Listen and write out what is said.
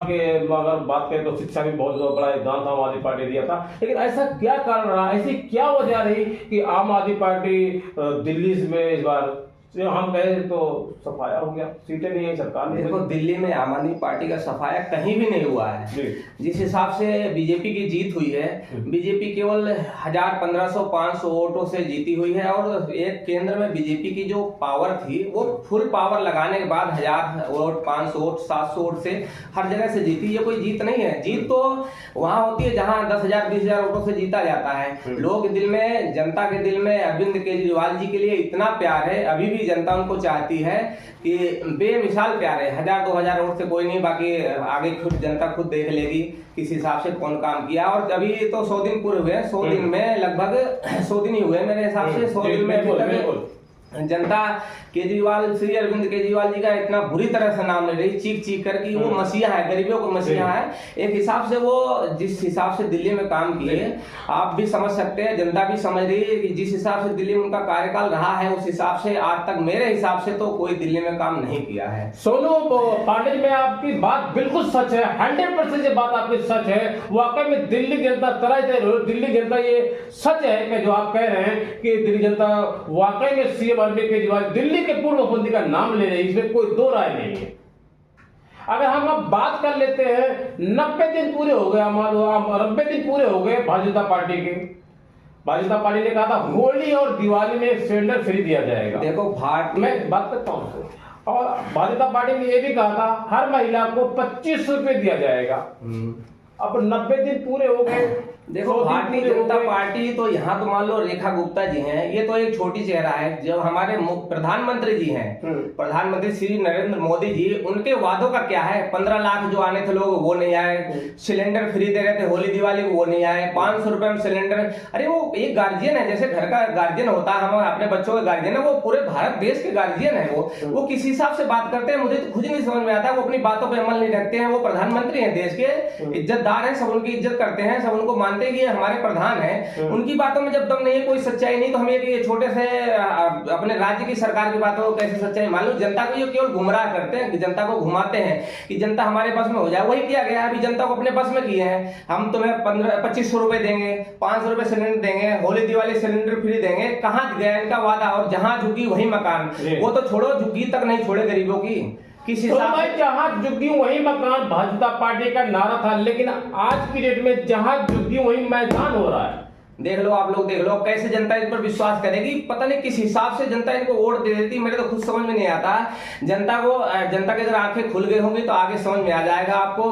के अगर बात करें तो शिक्षा भी बहुत बड़ा योगदान था, आम आदमी पार्टी ने दिया था। लेकिन ऐसा क्या कारण रहा, ऐसी क्या वजह रही कि आम आदमी पार्टी दिल्ली में इस बार हम कहें तो सफाया हो गया, सीटें नहीं है सरकार ने। देखो, दिल्ली में आम आदमी पार्टी का सफाया कहीं भी नहीं हुआ है। जिस हिसाब से बीजेपी की जीत हुई है, बीजेपी केवल 1000, 1500, 500 वोटों से जीती हुई है। और एक केंद्र में बीजेपी की जो पावर थी वो फुल पावर लगाने के बाद 1000 वोट, 500 वोट, 700 वोट से हर जगह से जीती। ये कोई जीत नहीं है। जीत तो वहां होती है जहां 10,000, 20,000 वोटों से जीता जाता है। लोग के दिल में, जनता के दिल में अरविंद केजरीवाल जी के लिए इतना प्यार है, अभी भी जनता उनको चाहती है कि बेमिसाल प्यार है। 1000, 2000 वोट से कोई नहीं, बाकी आगे खुद जनता खुद देख लेगी किस हिसाब से कौन काम किया। और अभी तो 100 दिन पूरे हुए, 100 दिन में लगभग 100 दिन ही हुए मेरे हिसाब से। 100 दिन में जनता केजरीवाल, श्री अरविंद केजरीवाल जी का इतना बुरी तरह से नाम ले रही, चीख चीख कर कि वो मसीहा है, गरीबों को मसीहा है। एक हिसाब से वो जिस हिसाब से दिल्ली में काम किए, आप भी समझ सकते हैं, जनता भी समझ रही है कि जिस हिसाब से दिल्ली में उनका कार्यकाल रहा है, उस हिसाब से आज तक मेरे हिसाब से तो कोई दिल्ली में काम नहीं किया है। सोनू पांडे में आपकी बात बिल्कुल सच है, 100% ये बात आपकी सच है। वाकई में दिल्ली जनता दिल्ली जनता ये सच है कि जो आप कह रहे हैं कि दिल्ली जनता वाकई में सीएम अरविंद केजरीवाल दिल्ली के पूर्व मुख्यमंत्री का नाम ले रही है, इसमें कोई दो राय नहीं है। अगर हम अब बात कर लेते हैं, 90 दिन पूरे हो गए, 90 दिन पूरे हो गए भाजपा पार्टी के। भाजपा पार्टी ने कहा था होली और दिवाली में सिलेंडर फ्री दिया जाएगा। देखो, मैं बात करता हूँ, और भाजपा पार्टी ने यह भी कहा था हर महिला को 25 रुपए दिया जाएगा। अब 90 दिन पूरे हो गए। देखो, भारतीय जनता पार्टी तो यहाँ तो मान लो रेखा गुप्ता जी हैं, ये तो एक छोटी चेहरा है। जो हमारे प्रधानमंत्री जी हैं, प्रधानमंत्री श्री नरेंद्र मोदी जी, उनके वादों का क्या है? 15 लाख जो आने थे लोग वो नहीं आए, सिलेंडर फ्री दे रहे थे होली दिवाली को वो नहीं आए, 500 रुपए में सिलेंडर। अरे वो एक गार्जियन है, जैसे घर का गार्जियन होता है, हम अपने बच्चों का गार्जियन है, वो पूरे भारत देश के गार्जियन है। वो किस हिसाब से बात करते हैं मुझे तो खुद नहीं समझ में आता। वो अपनी बातों पर अमल नहीं रखते हैं। वो प्रधानमंत्री है, देश के इज्जतदार है, सब उनकी इज्जत करते हैं, सब उनको मानते कि ये हमारे प्रधान हैं। उनकी बातों में जब दम नहीं है, कोई सच्चाई नहीं, तो हम ये छोटे से अपने राज्य की सरकार की बातों को कैसे सच्चाई मान लो? जनता को ये केवल गुमराह करते हैं, जनता को घुमाते हैं कि जनता हमारे बस में हो जाए। वही किया गया, अभी जनता को अपने बस में किए हैं। हम तुम्हें 2500 रुपए देंगे, 500 रुपए सिलेंडर देंगे, होली दिवाली सिलेंडर फ्री देंगे। कहाँ गया इनका वादा? और जहां झुकी वही मकान। वो तो छोड़ो, झुग्गी तक नहीं छोड़े गरीबों की। तो मैं जहां झुग्गी वही मकान भाजपा पार्टी का नारा था, लेकिन आज की डेट में जहां झुग्गी वही मैदान हो रहा है। देख लो, आप लोग देख लो कैसे जनता इन पर विश्वास करेगी। पता नहीं किस हिसाब से जनता इनको वोट दे देती, मेरे तो खुद समझ में नहीं आता। जनता की अगर आंखें खुल गई होंगी तो आगे समझ में आ जाएगा आपको।